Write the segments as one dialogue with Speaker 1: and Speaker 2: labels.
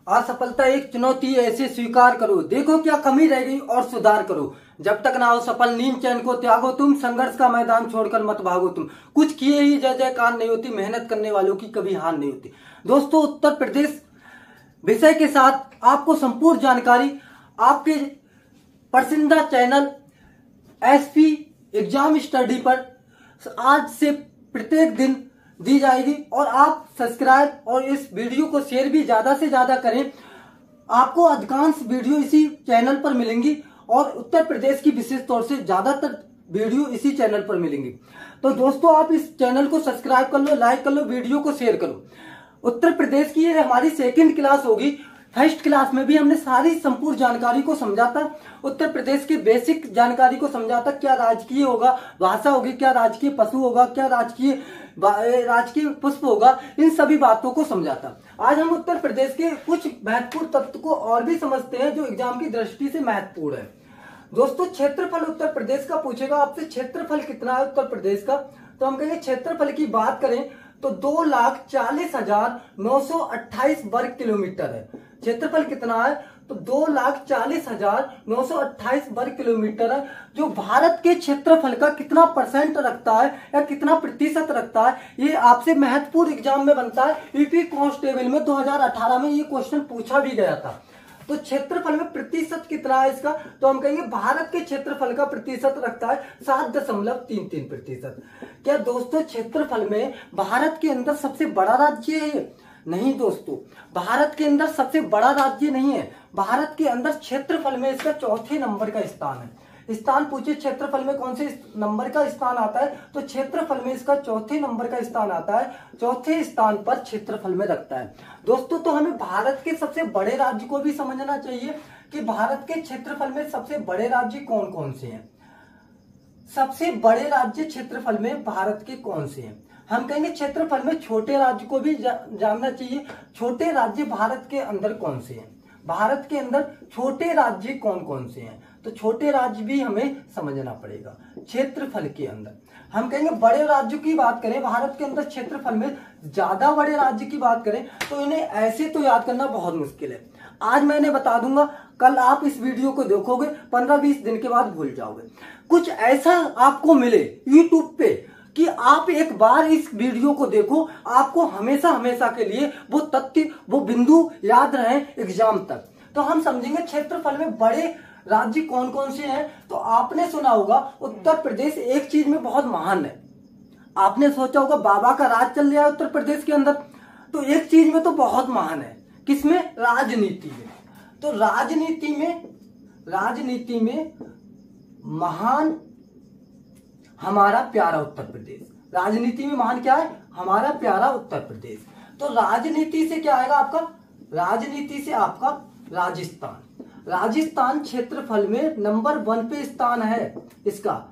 Speaker 1: असफलता एक चुनौती ऐसे स्वीकार करो, देखो क्या कमी रह गई और सुधार करो। जब तक ना हो सफल नींद चैन को त्यागो तुम, संघर्ष का मैदान छोड़कर मत भागो तुम। कुछ किए ही जय जयकार नहीं होती, मेहनत करने वालों की कभी हार नहीं होती। दोस्तों, उत्तर प्रदेश विषय के साथ आपको संपूर्ण जानकारी आपके पसंदीदा चैनल एसपी एग्जाम स्टडी पर आज से प्रत्येक दिन दी जाएगी और आप सब्सक्राइब और इस वीडियो को शेयर भी ज्यादा से ज्यादा करें। आपको अधिकांश वीडियो इसी चैनल पर मिलेंगी और उत्तर प्रदेश की विशेष तौर से ज्यादातर वीडियो इसी चैनल पर मिलेंगी। तो दोस्तों, आप इस चैनल को सब्सक्राइब कर लो, लाइक कर लो, वीडियो को शेयर करो। उत्तर प्रदेश की ये हमारी सेकंड क्लास होगी। फर्स्ट क्लास में भी हमने सारी संपूर्ण जानकारी को समझा था, उत्तर प्रदेश की बेसिक जानकारी को समझा था। क्या राजकीय होगा, भाषा होगी, क्या राजकीय पशु होगा, क्या राजकीय पुष्प होगा, इन सभी बातों को समझा था। आज हम उत्तर प्रदेश के कुछ महत्वपूर्ण तत्व को और भी समझते हैं जो एग्जाम की दृष्टि से महत्वपूर्ण है। दोस्तों, क्षेत्रफल उत्तर प्रदेश का पूछेगा आपसे, क्षेत्रफल कितना है उत्तर प्रदेश का, तो हम कहेंगे क्षेत्रफल की बात करें तो 2,40,928 वर्ग किलोमीटर है। क्षेत्रफल कितना है तो 2,40,928 वर्ग किलोमीटर है, जो भारत के क्षेत्रफल का कितना परसेंट रखता है या कितना प्रतिशत रखता है, ये आपसे महत्वपूर्ण एग्जाम में बनता है। यूपी कांस्टेबल में 2018 में ये क्वेश्चन पूछा भी गया था। तो क्षेत्रफल में प्रतिशत कितना है इसका, तो हम कहेंगे भारत के क्षेत्रफल का प्रतिशत रखता है 7.33%। क्या दोस्तों, क्षेत्रफल में भारत के अंदर सबसे बड़ा राज्य है? नहीं दोस्तों, भारत के अंदर सबसे बड़ा राज्य नहीं है। भारत के अंदर क्षेत्रफल में इसका चौथे नंबर का स्थान है। स्थान पूछे क्षेत्रफल में कौन से नंबर का स्थान आता है, तो क्षेत्रफल में इसका चौथे नंबर का स्थान आता है। चौथे स्थान पर क्षेत्रफल में रखता है। दोस्तों, तो हमें भारत के सबसे बड़े राज्य को भी समझना चाहिए कि भारत के क्षेत्रफल में सबसे बड़े राज्य कौन कौन से हैं। सबसे बड़े राज्य क्षेत्रफल में भारत के कौन से हैं? हम कहेंगे क्षेत्रफल में छोटे राज्य को भी जानना चाहिए। छोटे राज्य भारत के अंदर कौन से हैं? भारत के अंदर छोटे राज्य कौन कौन से हैं, तो छोटे राज्य भी हमें समझना पड़ेगा। क्षेत्रफल के अंदर हम कहेंगे बड़े राज्यों की बात करें, भारत के अंदर क्षेत्रफल में ज्यादा बड़े राज्य की बात करें तो इन्हें ऐसे तो याद करना बहुत मुश्किल है। आज मैंने बता दूंगा, कल आप इस वीडियो को देखोगे, 15-20 दिन के बाद भूल जाओगे। कुछ ऐसा आपको मिले यूट्यूब पे कि आप एक बार इस वीडियो को देखो, आपको हमेशा हमेशा के लिए वो तथ्य, वो बिंदु याद रहे एग्जाम तक। तो हम समझेंगे क्षेत्रफल में बड़े राज्य कौन कौन से हैं। तो आपने सुना होगा उत्तर प्रदेश एक चीज में बहुत महान है। आपने सोचा होगा बाबा का राज चल रहा है उत्तर प्रदेश के अंदर, तो एक चीज में तो बहुत महान है। किसमें? राजनीति में। तो राजनीति में महान हमारा प्यारा उत्तर प्रदेश। राजनीति में महान क्या है? हमारा प्यारा उत्तर प्रदेश। तो राजनीति से क्या आएगा आपका? राजनीति से आपका राजस्थान। राजस्थान क्षेत्रफल में नंबर 1 पे स्थान है इसका।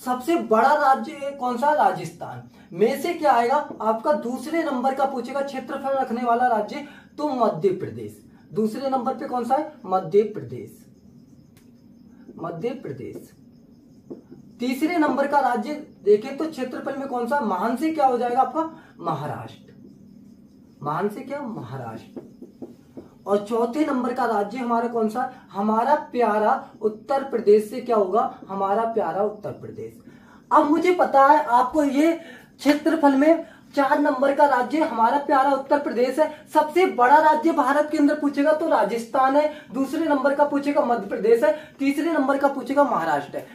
Speaker 1: सबसे बड़ा राज्य कौन सा? राजस्थान। में से क्या आएगा आपका? दूसरे नंबर का पूछेगा क्षेत्रफल रखने वाला राज्य, तो मध्य प्रदेश। दूसरे नंबर पे कौन सा है? मध्य प्रदेश। मध्य प्रदेश। तीसरे नंबर का राज्य देखें तो क्षेत्रफल में कौन सा? महान से क्या हो जाएगा आपका? महाराष्ट्र। महान से क्या? महाराष्ट्र। और चौथे नंबर का राज्य हमारा कौन सा? हमारा प्यारा उत्तर प्रदेश से क्या होगा? हमारा प्यारा उत्तर प्रदेश। अब मुझे पता है आपको ये क्षेत्रफल में 4 नंबर का राज्य हमारा प्यारा उत्तर प्रदेश है। सबसे बड़ा राज्य भारत के अंदर पूछेगा तो राजस्थान है, दूसरे नंबर का पूछेगा मध्य प्रदेश है, तीसरे नंबर का पूछेगा महाराष्ट्र है।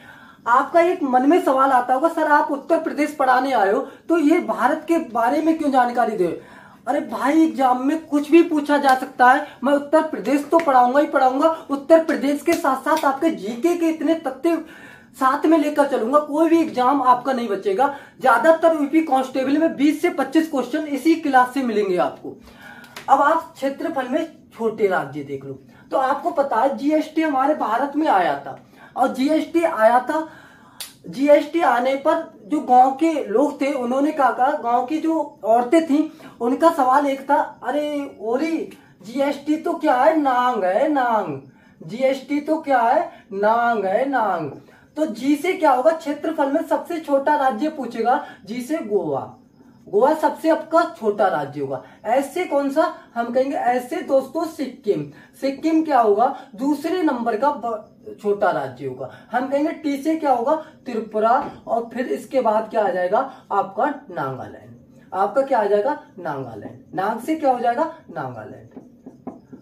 Speaker 1: आपका एक मन में सवाल आता होगा, सर आप उत्तर प्रदेश पढ़ाने आए हो तो ये भारत के बारे में क्यों जानकारी दे? अरे भाई, एग्जाम में कुछ भी पूछा जा सकता है। मैं उत्तर प्रदेश तो पढ़ाऊंगा ही पढ़ाऊंगा, उत्तर प्रदेश के साथ साथ आपके जीके के इतने तथ्य साथ में लेकर चलूंगा, कोई भी एग्जाम आपका नहीं बचेगा। ज्यादातर यूपी कांस्टेबल में 20 से 25 क्वेश्चन इसी क्लास से मिलेंगे आपको। अब आप क्षेत्रफल में छोटे राज्य देख लो, तो आपको पता है जीएसटी हमारे भारत में आया था, और जीएसटी आया था। जीएसटी आने पर जो गांव के लोग थे उन्होंने कहा, गांव की जो औरतें थी उनका सवाल एक था, अरे ओरी जीएसटी तो क्या है? नांग है नांग। जीएसटी तो क्या है? नांग है नांग। तो जी से क्या होगा? क्षेत्रफल में सबसे छोटा राज्य पूछेगा, जी से गोवा। गोवा सबसे आपका छोटा राज्य होगा। ऐसे कौन सा, हम कहेंगे ऐसे दोस्तों सिक्किम। सिक्किम क्या होगा, दूसरे नंबर का छोटा राज्य होगा। हम कहेंगे टी से क्या होगा, त्रिपुरा, और फिर इसके बाद क्या आ जाएगा आपका नागालैंड। आपका क्या आ जाएगा, नागालैंड। नाग से क्या हो जाएगा, नागालैंड।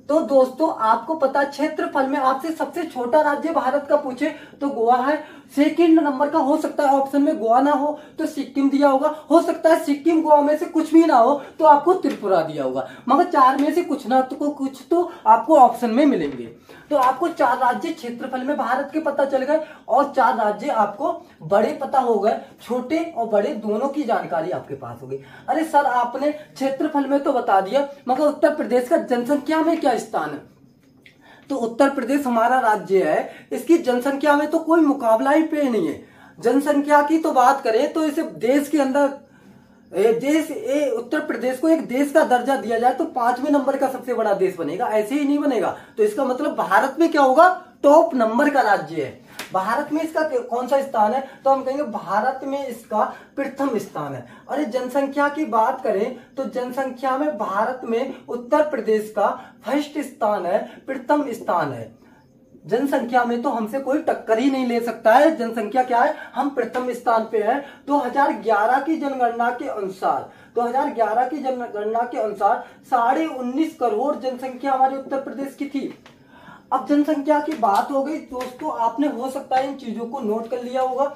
Speaker 1: तो दोस्तों आपको पता क्षेत्रफल में आपसे सबसे छोटा राज्य भारत का पूछे तो गोवा है। सेकंड नंबर का हो सकता है ऑप्शन में गोवा ना हो तो सिक्किम दिया होगा, हो सकता है सिक्किम गोवा में से कुछ भी ना हो तो आपको त्रिपुरा दिया होगा, मगर चार में से कुछ ना तो कुछ तो आपको ऑप्शन में मिलेंगे। तो आपको 4 राज्य क्षेत्रफल में भारत के पता चल गए और 4 राज्य आपको बड़े पता हो गए, छोटे और बड़े दोनों की जानकारी आपके पास हो गई। अरे सर आपने क्षेत्रफल में तो बता दिया, मगर उत्तर प्रदेश का जनसंख्या में क्या स्थान है? तो उत्तर प्रदेश हमारा राज्य है, इसकी जनसंख्या में तो कोई मुकाबला ही पे नहीं है। जनसंख्या की तो बात करें तो इसे देश के अंदर उत्तर प्रदेश को एक देश का दर्जा दिया जाए तो 5वें नंबर का सबसे बड़ा देश बनेगा, ऐसे ही नहीं बनेगा। तो इसका मतलब भारत में क्या होगा, टॉप नंबर का राज्य है। भारत में इसका कौन सा स्थान है, तो हम कहेंगे भारत में इसका प्रथम स्थान है। अरे जनसंख्या की बात करें तो जनसंख्या में भारत में उत्तर प्रदेश का फर्स्ट स्थान है, प्रथम स्थान है। जनसंख्या में तो हमसे कोई टक्कर ही नहीं ले सकता है। जनसंख्या क्या है, हम प्रथम स्थान पे हैं। 2011 की जनगणना के अनुसार 2011 की जनगणना के अनुसार 19.5 करोड़ जनसंख्या हमारे उत्तर प्रदेश की थी। अब जनसंख्या की बात हो गई दोस्तों, आपने हो सकता है इन चीजों को नोट कर लिया होगा।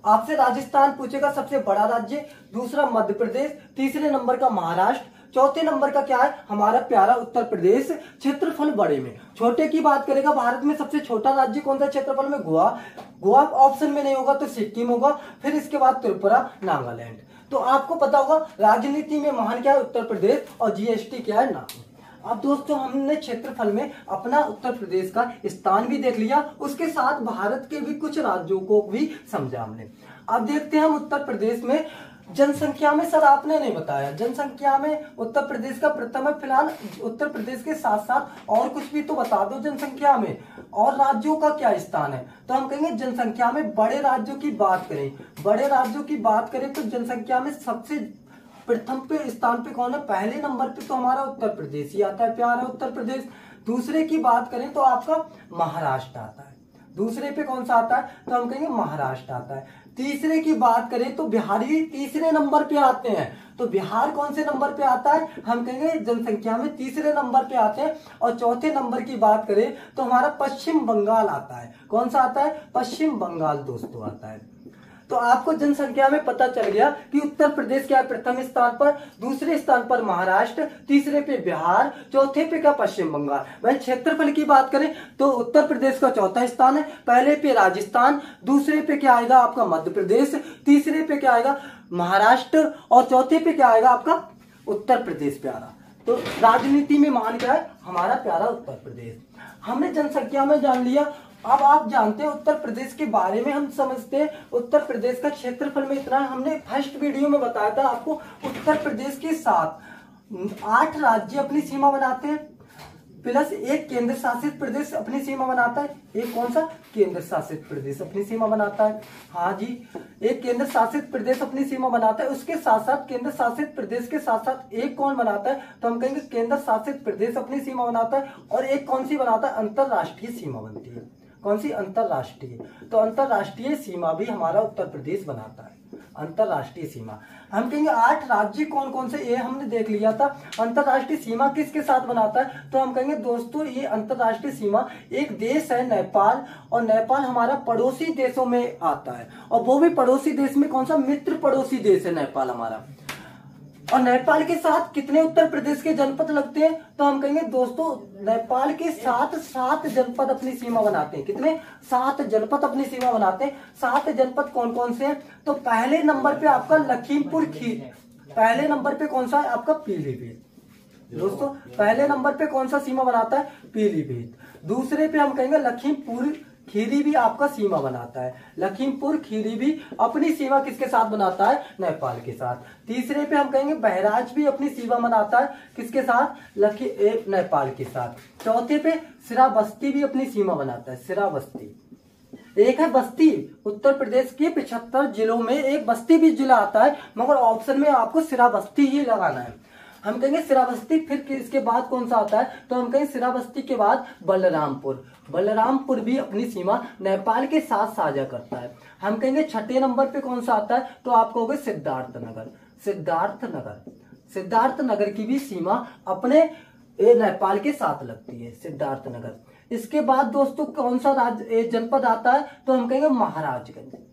Speaker 1: आपसे राजस्थान पूछेगा सबसे बड़ा राज्य, दूसरा मध्य प्रदेश, तीसरे नंबर का महाराष्ट्र, चौथे नंबर का क्या है हमारा प्यारा उत्तर प्रदेश। क्षेत्रफल बड़े में, छोटे की बात करेगा भारत में सबसे छोटा राज्य कौन सा क्षेत्रफल में, गोवा। गोवा ऑप्शन में नहीं होगा तो सिक्किम होगा, फिर इसके बाद त्रिपुरा, नागालैंड। तो आपको पता होगा राजनीति में महान क्या है, उत्तर प्रदेश, और जीएसटी क्या है, नाम। अब दोस्तों हमने क्षेत्रफल में अपना उत्तर प्रदेश का स्थान भी देख लिया, उसके साथ भारत के भी कुछ राज्यों को भी समझा हमने। अब देखते हैं हम उत्तर प्रदेश में जनसंख्या में। सर आपने नहीं बताया, जनसंख्या में उत्तर प्रदेश का प्रथम है। फिलहाल उत्तर प्रदेश के साथ साथ और कुछ भी तो बता दो जनसंख्या में, और राज्यों का क्या स्थान है। तो हम कहेंगे जनसंख्या में बड़े राज्यों की बात करें, बड़े राज्यों की बात करें तो जनसंख्या में सबसे प्रथम पे स्थान पे कौन है, पहले नंबर पे तो हमारा उत्तर प्रदेश ही आता है, प्यारा उत्तर प्रदेश। दूसरे की बात करें तो आपका महाराष्ट्र आता है, दूसरे पे कौन सा आता है, तो हम कहेंगे महाराष्ट्र आता है। तीसरे की बात करें तो बिहार ही तीसरे नंबर पे आते हैं। तो बिहार कौन से नंबर पे आता है, हम कहेंगे जनसंख्या में तीसरे नंबर पे आते हैं। और चौथे नंबर की बात करें तो हमारा पश्चिम बंगाल आता है। कौन सा आता है, पश्चिम बंगाल दोस्तों आता है। तो आपको जनसंख्या में पता चल गया कि उत्तर प्रदेश क्या है प्रथम स्थान पर, दूसरे स्थान पर महाराष्ट्र, तीसरे पे बिहार, चौथे पे क्या पश्चिम बंगाल। वही क्षेत्रफल की बात करें तो उत्तर प्रदेश का चौथा स्थान है, पहले पे राजस्थान, दूसरे पे क्या आएगा आपका मध्य प्रदेश, तीसरे पे क्या आएगा महाराष्ट्र, और चौथे पे क्या आएगा आपका उत्तर प्रदेश प्यारा। तो राजनीति में मान क्या है हमारा प्यारा उत्तर प्रदेश। हमने जनसंख्या में जान लिया। अब आप जानते हैं उत्तर प्रदेश के बारे में हम समझते हैं। उत्तर प्रदेश का क्षेत्रफल में इतना हमने फर्स्ट वीडियो में बताया था आपको। उत्तर प्रदेश के साथ 8 राज्य अपनी सीमा बनाते हैं, प्लस एक केंद्र शासित प्रदेश अपनी सीमा बनाता है। एक कौन सा, केंद्र शासित प्रदेश अपनी सीमा बनाता है। हाँ जी, एक केंद्र शासित प्रदेश अपनी सीमा बनाता है। उसके साथ साथ केंद्र शासित प्रदेश के साथ साथ एक कौन बनाता है, तो हम कहेंगे केंद्र शासित प्रदेश अपनी सीमा बनाता है। और एक कौन सी बनाता है, अंतरराष्ट्रीय सीमा बनती है। कौन सी, अंतरराष्ट्रीय। तो अंतरराष्ट्रीय सीमा भी हमारा उत्तर प्रदेश बनाता है, अंतरराष्ट्रीय सीमा। हम कहेंगे 8 राज्य कौन कौन से, ये हमने देख लिया था। अंतरराष्ट्रीय सीमा किसके साथ बनाता है, तो हम कहेंगे दोस्तों ये अंतरराष्ट्रीय सीमा एक देश है नेपाल, और नेपाल हमारा पड़ोसी देशों में आता है। और वो भी पड़ोसी देश में कौन सा, मित्र पड़ोसी देश है नेपाल हमारा। और नेपाल के साथ कितने उत्तर प्रदेश के जनपद लगते हैं, तो हम कहेंगे दोस्तों नेपाल के साथ 7 जनपद अपनी सीमा बनाते हैं। कितने, 7 जनपद अपनी सीमा बनाते हैं। 7 जनपद कौन कौन से हैं, तो पहले नंबर पे आपका लखीमपुर खीरी, पहले नंबर पे कौन सा है आपका पीलीभीत। दोस्तों पहले नंबर पे कौन सा सीमा बनाता है, पीलीभीत। दूसरे पे हम कहेंगे लखीमपुर खीरी भी आपका सीमा बनाता है। लखीमपुर खीरी भी अपनी सीमा किसके साथ बनाता है, नेपाल के साथ। तीसरे पे हम कहेंगे बहराइच भी अपनी सीमा बनाता है, किसके साथ, नेपाल के साथ। चौथे पे श्रावस्ती भी अपनी सीमा बनाता है, श्रावस्ती। एक है बस्ती, उत्तर प्रदेश के 75 जिलों में एक बस्ती भी जिला आता है, मगर ऑप्शन में आपको श्रावस्ती ही लगाना है। हम कहेंगे श्रावस्ती, फिर इसके बाद कौन सा आता है, तो हम कहेंगे श्रावस्ती के बाद बलरामपुर। बलरामपुर भी अपनी सीमा नेपाल के साथ साझा करता है। हम कहेंगे छठे नंबर पे कौन सा आता है, तो आप कहोगे सिद्धार्थनगर। सिद्धार्थनगर, सिद्धार्थनगर की भी सीमा अपने नेपाल के साथ लगती है, सिद्धार्थनगर। इसके बाद दोस्तों कौन सा राज्य जनपद आता है, तो हम कहेंगे महाराजगंज।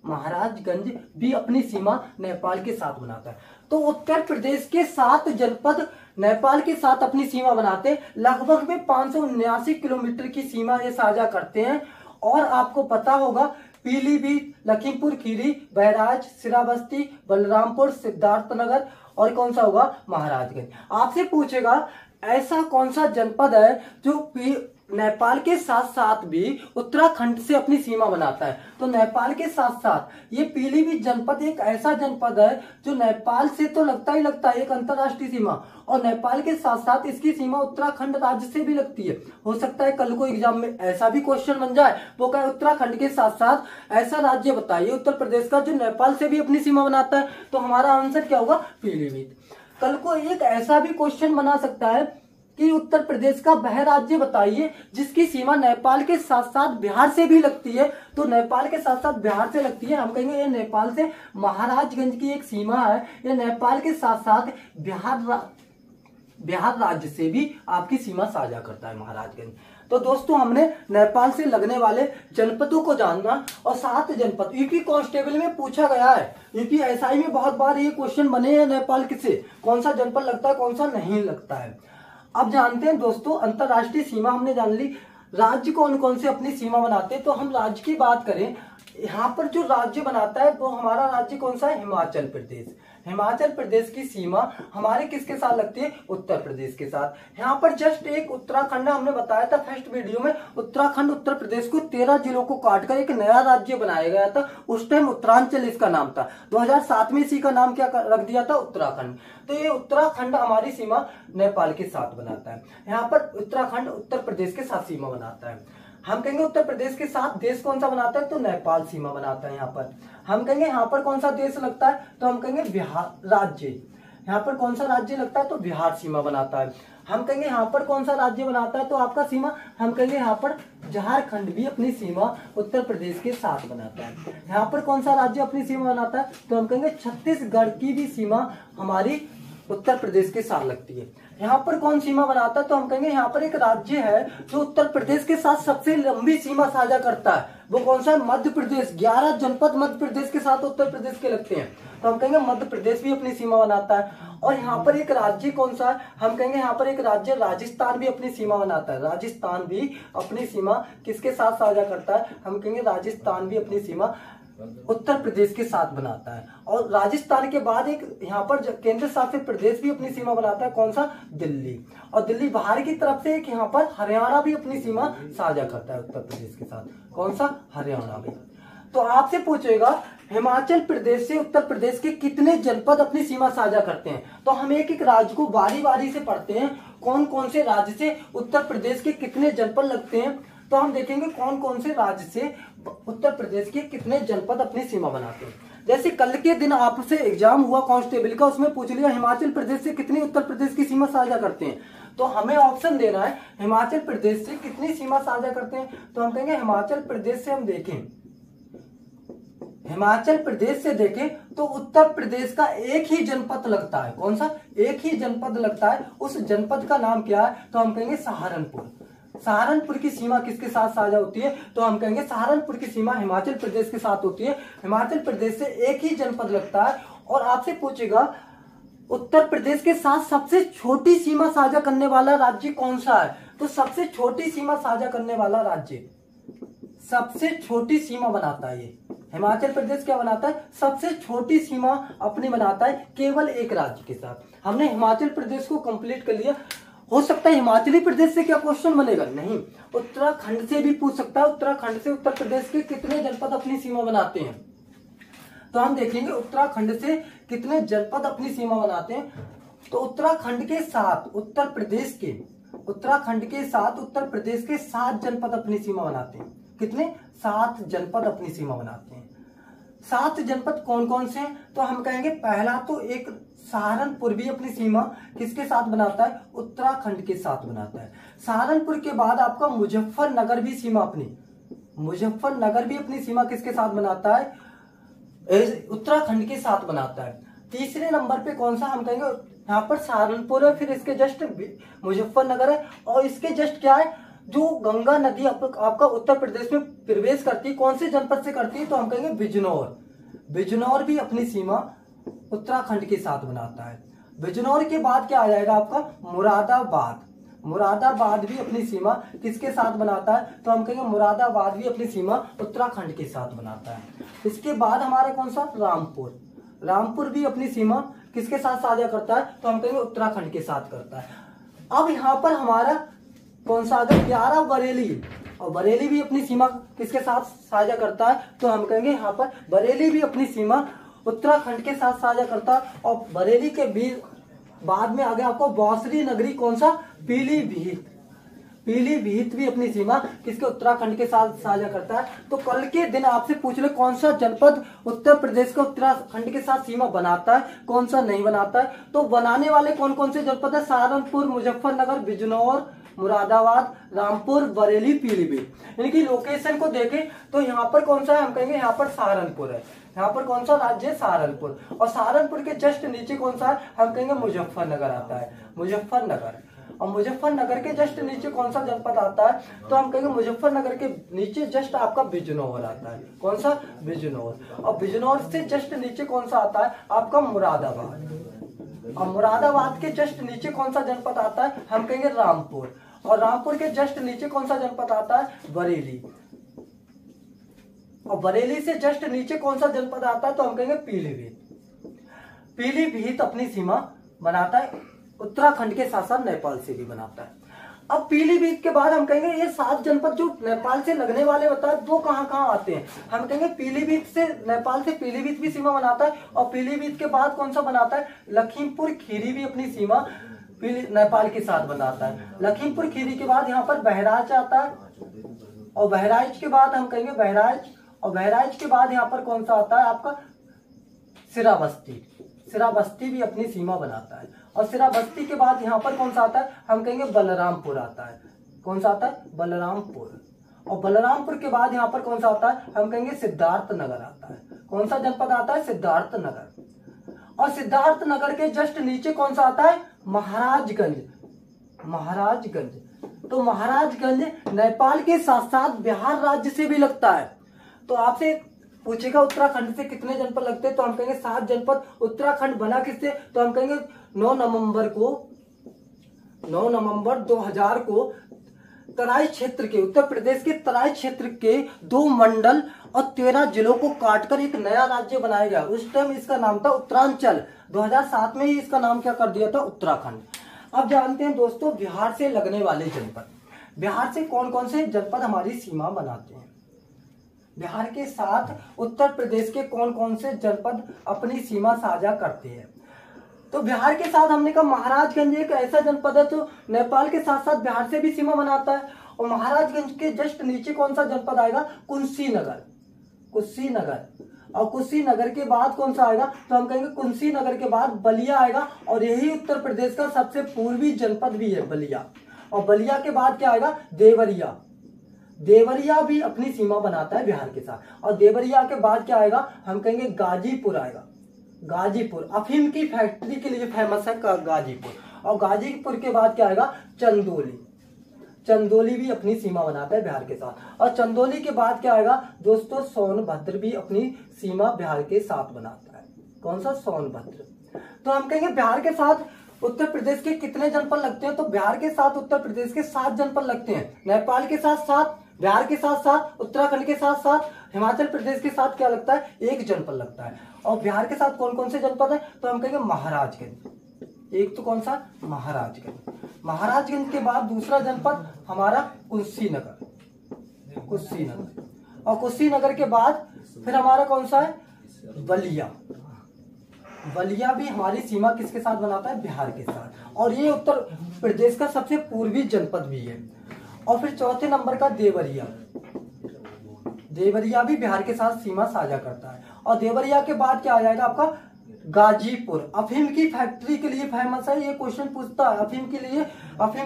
Speaker 1: महाराजगंज भी अपनी सीमा नेपाल के साथ बनाता है। तो उत्तर प्रदेश के 7 जनपद नेपाल के साथ अपनी सीमा बनाते हैं। लगभग में 579 किलोमीटर की सीमा ये साझा करते हैं। और आपको पता होगा पीलीभीत, लखीमपुर खीरी, बहराइच, श्रावस्ती, बलरामपुर, सिद्धार्थनगर और कौन सा होगा, महाराजगंज। आपसे पूछेगा ऐसा कौन सा जनपद है जो नेपाल के साथ साथ भी उत्तराखंड से अपनी सीमा बनाता है, तो नेपाल के साथ साथ ये पीलीभीत जनपद एक ऐसा जनपद है जो नेपाल से तो लगता ही लगता है एक अंतर्राष्ट्रीय सीमा, और नेपाल के साथ साथ इसकी सीमा उत्तराखंड राज्य से भी लगती है। हो सकता है कल को एग्जाम में ऐसा भी क्वेश्चन बन जाए, वो कहे उत्तराखंड के साथ साथ ऐसा राज्य बताइए उत्तर प्रदेश का जो नेपाल से भी अपनी सीमा बनाता है, तो हमारा आंसर क्या होगा, पीलीभीत। कल को एक ऐसा भी क्वेश्चन बना सकता है कि उत्तर प्रदेश का वह राज्य बताइए जिसकी सीमा नेपाल के साथ साथ बिहार से भी लगती है, तो नेपाल के साथ साथ बिहार से लगती है। हम कहेंगे ये नेपाल से महाराजगंज की एक सीमा है, ये नेपाल के साथ साथ बिहार राज्य से भी आपकी सीमा साझा करता है महाराजगंज। तो दोस्तों हमने नेपाल से लगने वाले जनपदों को जानना, और 7 जनपद यूपी कांस्टेबल में पूछा गया है, यूपी एसआई में बहुत बार ये क्वेश्चन बने हैं नेपाल से कौन सा जनपद लगता है कौन सा नहीं लगता है। अब जानते हैं दोस्तों अंतरराष्ट्रीय सीमा हमने जान ली, राज्य कौन कौन से अपनी सीमा बनाते हैं। तो हम राज्य की बात करें, यहाँ पर जो राज्य बनाता है वो हमारा राज्य कौन सा है, हिमाचल प्रदेश। हिमाचल प्रदेश की सीमा हमारे किसके साथ लगती है, उत्तर प्रदेश के साथ। यहाँ पर जस्ट एक उत्तराखंड हमने बताया था फर्स्ट वीडियो में, उत्तराखंड उत्तर प्रदेश को 13 जिलों को काटकर एक नया राज्य बनाया गया था, उस टाइम उत्तरांचल इसका नाम था। 2007 में इसी का नाम क्या रख दिया था, उत्तराखंड। तो ये उत्तराखंड हमारी सीमा नेपाल के साथ बनाता है। यहाँ पर उत्तराखंड उत्तर प्रदेश के साथ सीमा बनाता है। हम कहेंगे उत्तर प्रदेश के साथ देश कौन सा बनाता है, तो नेपाल सीमा बनाता है। यहाँ पर हम कहेंगे यहाँ पर कौन सा देश लगता है, तो हम कहेंगे बिहार राज्य। यहाँ पर कौन सा राज्य लगता है, तो बिहार सीमा बनाता है। हम कहेंगे यहाँ पर कौन सा राज्य बनाता है, तो आपका सीमा हम कहेंगे यहाँ पर झारखंड भी अपनी सीमा उत्तर प्रदेश के साथ बनाता है। यहाँ पर कौन सा राज्य अपनी सीमा बनाता है, तो हम कहेंगे छत्तीसगढ़ की भी सीमा हमारी उत्तर प्रदेश के साथ लगती है। यहाँ पर कौन सीमा बनाता है, तो हम कहेंगे यहाँ पर एक राज्य है जो उत्तर प्रदेश के साथ सबसे लंबी सीमा साझा करता है, वो कौन सा, मध्य प्रदेश। 11 जनपद मध्य प्रदेश के साथ उत्तर प्रदेश के लगते हैं, तो हम कहेंगे मध्य प्रदेश भी अपनी सीमा बनाता है। और यहाँ पर एक राज्य कौन सा है, हम कहेंगे यहाँ पर एक राज्य राजस्थान भी अपनी सीमा बनाता है। राजस्थान भी अपनी सीमा किसके साथ साझा करता है, हम कहेंगे राजस्थान भी अपनी सीमा उत्तर प्रदेश के साथ बनाता है। और राजस्थान के बाद एक यहाँ पर केंद्र शासित प्रदेश भी अपनी सीमा बनाता है, कौन सा, दिल्ली। और दिल्ली बाहर की तरफ से एक यहाँ पर हरियाणा भी अपनी सीमा साझा करता है उत्तर प्रदेश के साथ, कौन सा, हरियाणा भी। तो आपसे पूछेगा हिमाचल प्रदेश से उत्तर प्रदेश के कितने जनपद अपनी सीमा साझा करते हैं, तो हम एक एक राज्य को बारी बारी से पढ़ते हैं, कौन कौन से राज्य से उत्तर प्रदेश के कितने जनपद लगते हैं। तो हम देखेंगे कौन कौन से राज्य से उत्तर प्रदेश के कितने जनपद अपनी सीमा बनाते हैं। जैसे कल के दिन आपसे एग्जाम हुआ कांस्टेबल का, उसमें पूछ लिया हिमाचल प्रदेश से कितनी उत्तर प्रदेश की सीमा साझा करते हैं, तो हमें ऑप्शन देना है हिमाचल प्रदेश से कितनी सीमा साझा करते हैं। तो हम कहेंगे हिमाचल प्रदेश से हम देखें, हिमाचल प्रदेश से देखें तो उत्तर प्रदेश का एक ही जनपद लगता है, कौन सा, एक ही जनपद लगता है। उस जनपद का नाम क्या है, तो हम कहेंगे सहारनपुर। सहारनपुर की सीमा किसके साथ साझा होती है, तो हम कहेंगे सहारनपुर की सीमा हिमाचल प्रदेश के साथ होती है। हिमाचल प्रदेश से एक ही जनपद लगता है। और आपसे पूछेगा उत्तर प्रदेश के साथ सबसे छोटी सीमा साझा करने वाला राज्य कौन सा है, तो सबसे छोटी सीमा साझा करने वाला राज्य, सबसे छोटी सीमा बनाता है ये हिमाचल प्रदेश, क्या बनाता है, सबसे छोटी सीमा अपनी बनाता है केवल एक राज्य के साथ। हमने हिमाचल प्रदेश को कंप्लीट कर लिया। हो सकता है हिमाचली प्रदेश से क्या क्वेश्चन बनेगा, नहीं, उत्तराखंड से भी पूछ सकता है, उत्तराखंड से उत्तर प्रदेश के कितने जनपद अपनी सीमा बनाते हैं। तो हम देखेंगे उत्तराखंड से कितने जनपद अपनी सीमा बनाते हैं। तो उत्तराखंड के साथ उत्तर प्रदेश के, उत्तराखंड के साथ उत्तर प्रदेश के 7 जनपद अपनी सीमा बनाते हैं। कितने 7 जनपद अपनी सीमा बनाते हैं। 7 जनपद कौन कौन से हैं? तो हम कहेंगे पहला तो एक सहारनपुर भी अपनी सीमा किसके साथ बनाता है? उत्तराखंड के साथ बनाता है। सहारनपुर के बाद आपका मुजफ्फरनगर भी सीमा अपनी, मुजफ्फरनगर भी अपनी सीमा किसके साथ बनाता है? उत्तराखंड के साथ बनाता है। तीसरे नंबर पे कौन सा? हम कहेंगे यहाँ पर सहारनपुर है, फिर इसके जस्ट मुजफ्फरनगर है, और इसके जस्ट क्या है? जो गंगा नदी आपका उत्तर प्रदेश में प्रवेश करती है, कौन से जनपद से करती है? तो हम कहेंगे बिजनौर। बिजनौर भी अपनी सीमा उत्तराखंड के साथ बनाता है। बिजनौर के बाद क्या आ जाएगा आपका? मुरादाबाद। मुरादाबाद भी अपनी सीमा किसके साथ बनाता है? तो हम कहेंगे मुरादाबाद भी अपनी सीमा उत्तराखंड के साथ बनाता है। इसके बाद हमारा कौन सा? रामपुर। रामपुर भी अपनी सीमा किसके साथ साझा करता है? तो हम कहेंगे उत्तराखंड के साथ करता है। अब यहाँ पर हमारा कौन सा आ गया? 11 बरेली, और बरेली भी अपनी सीमा किसके साथ साझा करता है? तो हम कहेंगे यहाँ पर बरेली भी अपनी सीमा उत्तराखंड के साथ साझा करता है। और बरेली के बीच बाद में आ गया आपको बांसुरी नगरी, कौन सा? पीलीभीत। पीलीभीत भी अपनी सीमा किसके? उत्तराखंड के साथ साझा करता है। तो कल के दिन आपसे पूछ ले कौन सा जनपद उत्तर प्रदेश का उत्तराखंड के साथ सीमा बनाता है, कौन सा नहीं बनाता है? तो बनाने वाले कौन कौन से जनपद है? सहारनपुर, मुजफ्फरनगर, बिजनौर, मुरादाबाद, रामपुर, बरेली, पीलीभीत। इनकी लोकेशन को देखें तो यहाँ पर कौन सा है? हम कहेंगे यहाँ पर सहारनपुर है। यहाँ पर कौन सा राज्य है? सहारनपुर। और सहारनपुर के जस्ट नीचे कौन सा है? हम कहेंगे मुजफ्फरनगर आता है, मुजफ्फरनगर। और मुजफ्फरनगर के जस्ट नीचे कौन सा जनपद आता है? तो हम कहेंगे मुजफ्फरनगर के नीचे जस्ट आपका बिजनौर आता है। कौन सा? बिजनौर। और बिजनौर से जस्ट नीचे कौन सा आता है? आपका मुरादाबाद। और मुरादाबाद के जस्ट नीचे कौन सा जनपद आता है? हम कहेंगे रामपुर। और रामपुर के जस्ट नीचे कौन सा जनपद आता है? बरेली। और बरेली से जस्ट नीचे कौन सा जनपद आता है? तो हम कहेंगे पीलीभीत। पीलीभीत अपनी सीमा बनाता है उत्तराखंड के साथ साथ नेपाल से भी बनाता है। अब पीलीभीत के बाद हम कहेंगे ये 7 जनपद जो नेपाल से लगने वाले होता है वो कहाँ कहाँ आते हैं? हम कहेंगे पीलीभीत से, नेपाल से पीलीभीत भी सीमा बनाता है। और पीलीभीत के बाद कौन सा बनाता है? लखीमपुर खीरी भी अपनी सीमा नेपाल के साथ बनाता है। लखीमपुर खीरी के बाद यहाँ पर बहराइच आता है, और बहराइच के बाद हम कहेंगे बहराइच, और बहराइच के बाद यहाँ पर कौन सा आता है आपका? सिराबस्ती। सिराबस्ती भी अपनी सीमा बनाता है। और सिराबस्ती के बाद यहाँ पर कौन सा आता है? हम कहेंगे बलरामपुर आता है। कौन सा आता है? बलरामपुर। और बलरामपुर के बाद यहाँ पर कौन सा आता है? हम कहेंगे सिद्धार्थनगर आता है। कौन सा जनपद आता है? सिद्धार्थनगर। और सिद्धार्थनगर के जस्ट नीचे कौन सा आता है? महाराजगंज। महाराजगंज। तो महाराजगंज नेपाल के साथ साथ बिहार राज्य से भी लगता है। तो आपसे पूछेगा उत्तराखंड से कितने जनपद लगते हैं? तो हम कहेंगे 7 जनपद। उत्तराखंड बना किससे? तो हम कहेंगे 9 नवंबर 2000 को तराई क्षेत्र के, उत्तर प्रदेश के तराई क्षेत्र के 2 मंडल और 13 जिलों को काटकर एक नया राज्य बनाया गया। उस टाइम इसका नाम था उत्तरांचल। 2007 में ही इसका नाम क्या कर दिया था? उत्तराखंड। अब जानते हैं दोस्तों बिहार से लगने वाले जनपद। बिहार से कौन कौन से जनपद हमारी सीमा बनाते हैं? बिहार के साथ उत्तर प्रदेश के कौन कौन से जनपद अपनी सीमा साझा करते हैं? तो बिहार के साथ हमने कहा महाराजगंज एक ऐसा जनपद है जो नेपाल के साथ साथ बिहार से भी सीमा बनाता है। और महाराजगंज के जस्ट नीचे कौन सा जनपद आएगा? कुशीनगर। कुशीनगर। और कुशीनगर के बाद कौन सा आएगा? तो हम कहेंगे कुशीनगर के बाद बलिया आएगा। और यही उत्तर प्रदेश का सबसे पूर्वी जनपद भी है, बलिया। और बलिया के बाद क्या आएगा? देवरिया। देवरिया भी अपनी सीमा बनाता है बिहार के साथ। और देवरिया के बाद क्या आएगा? हम कहेंगे गाजीपुर आएगा। गाजीपुर अफीम की फैक्ट्री के लिए फेमस है गाजीपुर। और गाजीपुर के बाद क्या आएगा? चंदौली। चंदौली भी अपनी सीमा बनाता है बिहार के साथ। और चंदौली के बाद क्या आएगा दोस्तों? सोनभद्र भी अपनी सीमा बिहार के साथ बनाता है। कौन सा? सोनभद्र। तो हम कहेंगे बिहार के साथ उत्तर प्रदेश के कितने जनपद लगते हैं? तो बिहार के साथ उत्तर प्रदेश के 7 जनपद लगते हैं। नेपाल के साथ 7, बिहार के साथ 7, उत्तराखंड के साथ 7, हिमाचल प्रदेश के साथ क्या लगता है? 1 जनपद लगता है। और बिहार के साथ कौन कौन से जनपद है? तो हम कहेंगे महाराजगंज। एक तो कौन सा? महाराजगंज। महाराजगंज के बाद दूसरा जनपद हमारा कुशीनगर। कुशीनगर। और कुशीनगर के बाद फिर हमारा कौन सा है? बलिया। बलिया भी हमारी सीमा किसके साथ बनाता है? बिहार के साथ। और ये उत्तर प्रदेश का सबसे पूर्वी जनपद भी है। और फिर चौथे नंबर का देवरिया। देवरिया भी बिहार के साथ सीमा साझा करता है। और देवरिया के बाद क्या आ जाएगा आपका गाजीपुर, अफीम की फैक्ट्री के लिए फेमस है। ये क्वेश्चन पूछता है अफीम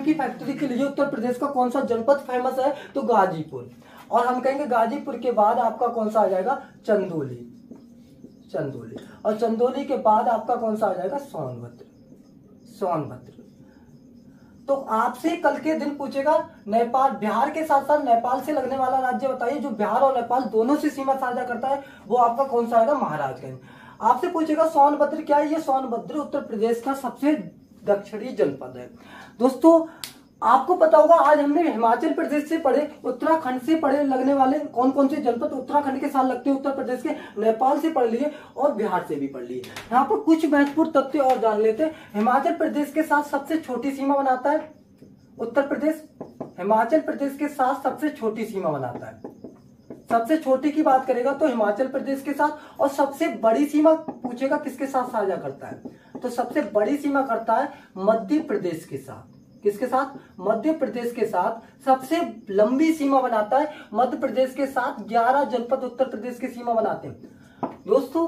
Speaker 1: की फैक्ट्री के लिए उत्तर प्रदेश का कौन सा जनपद फेमस है, तो गाजीपुर। और हम कहेंगे गाजीपुर के बाद आपका कौन सा आ जाएगा, चंदौली। और चंदौली के बाद आपका कौन सा आ जाएगा, सोनभद्र। तो आपसे कल के दिन पूछेगा नेपाल, बिहार के साथ साथ नेपाल से लगने वाला राज्य बताइए जो बिहार और नेपाल दोनों से सीमा साझा करता है, वो आपका कौन सा आएगा, महाराजगंज। आपसे पूछेगा सोनभद्र क्या है, ये सोनभद्र उत्तर प्रदेश का सबसे दक्षिणी जनपद है। दोस्तों आपको पता होगा आज हमने हिमाचल प्रदेश से पढ़े, उत्तराखंड से पढ़े लगने वाले कौन कौन से जनपद उत्तराखंड के साथ लगते हैं उत्तर प्रदेश के, नेपाल से पढ़ लिए और बिहार से भी पढ़ लिए। यहाँ पर कुछ महत्वपूर्ण तथ्य और जान लेते हैं। हिमाचल प्रदेश के साथ सबसे छोटी सीमा बनाता है उत्तर प्रदेश, हिमाचल प्रदेश के साथ सबसे छोटी सीमा बनाता है। सबसे छोटी की बात करेगा तो हिमाचल प्रदेश के साथ, और सबसे बड़ी सीमा पूछेगा किसके साथ साझा करता है, तो सबसे बड़ी सीमा करता है मध्य प्रदेश के साथ। किसके साथ, मध्य प्रदेश के साथ। सबसे लंबी सीमा बनाता है मध्य प्रदेश के साथ, 11 जनपद उत्तर प्रदेश की सीमा बनाते हैं। दोस्तों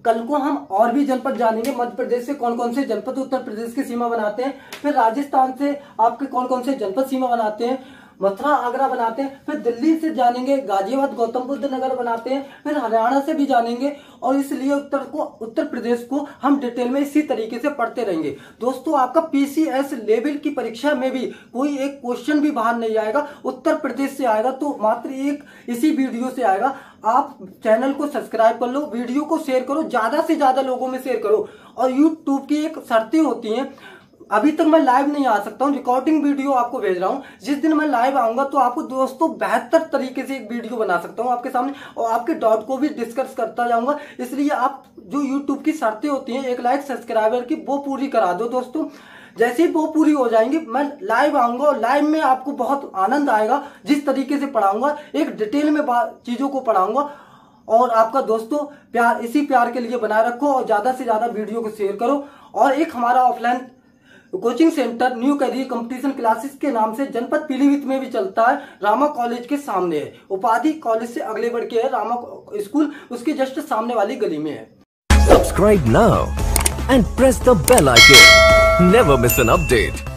Speaker 1: कल को हम और भी जनपद जानेंगे, मध्य प्रदेश से कौन कौन से जनपद उत्तर प्रदेश की सीमा बनाते हैं, फिर राजस्थान से आपके कौन कौन से जनपद सीमा बनाते हैं, मथुरा आगरा बनाते हैं, फिर दिल्ली से जानेंगे गाजियाबाद गौतम बुद्ध नगर बनाते हैं, फिर हरियाणा से भी जानेंगे। और इसलिए उत्तर प्रदेश को हम डिटेल में इसी तरीके से पढ़ते रहेंगे। दोस्तों आपका पीसीएस लेवल की परीक्षा में भी कोई एक क्वेश्चन भी बाहर नहीं आएगा उत्तर प्रदेश से आएगा तो मात्र एक इसी वीडियो से आएगा। आप चैनल को सब्सक्राइब कर लो, वीडियो को शेयर करो, ज्यादा से ज्यादा लोगों में शेयर करो। और यूट्यूब की एक शर्तें होती हैं, अभी तक मैं लाइव नहीं आ सकता हूं, रिकॉर्डिंग वीडियो आपको भेज रहा हूं। जिस दिन मैं लाइव आऊंगा तो आपको दोस्तों बेहतर तरीके से एक वीडियो बना सकता हूं आपके सामने, और आपके डाउट को भी डिस्कस करता जाऊंगा। इसलिए आप जो यूट्यूब की शर्तें होती हैं 1 लाख सब्सक्राइबर की, वो पूरी करा दो दोस्तों। जैसे ही वो पूरी हो जाएंगी मैं लाइव आऊंगा, और लाइव में आपको बहुत आनंद आएगा। जिस तरीके से पढ़ाऊंगा, एक डिटेल में चीजों को पढ़ाऊंगा। और आपका दोस्तों प्यार, इसी प्यार के लिए बनाए रखो और ज्यादा से ज्यादा वीडियो को शेयर करो। और एक हमारा offline coaching centre new career competition classes के नाम से जनपद पीलीभीत में भी चलता है, रामा कॉलेज के सामने है। उपाधि कॉलेज से अगले बढ़ के है रामा स्कूल, उसके जस्ट सामने वाली गली में है।
Speaker 2: Subscribe now and press the bell icon, never miss an update.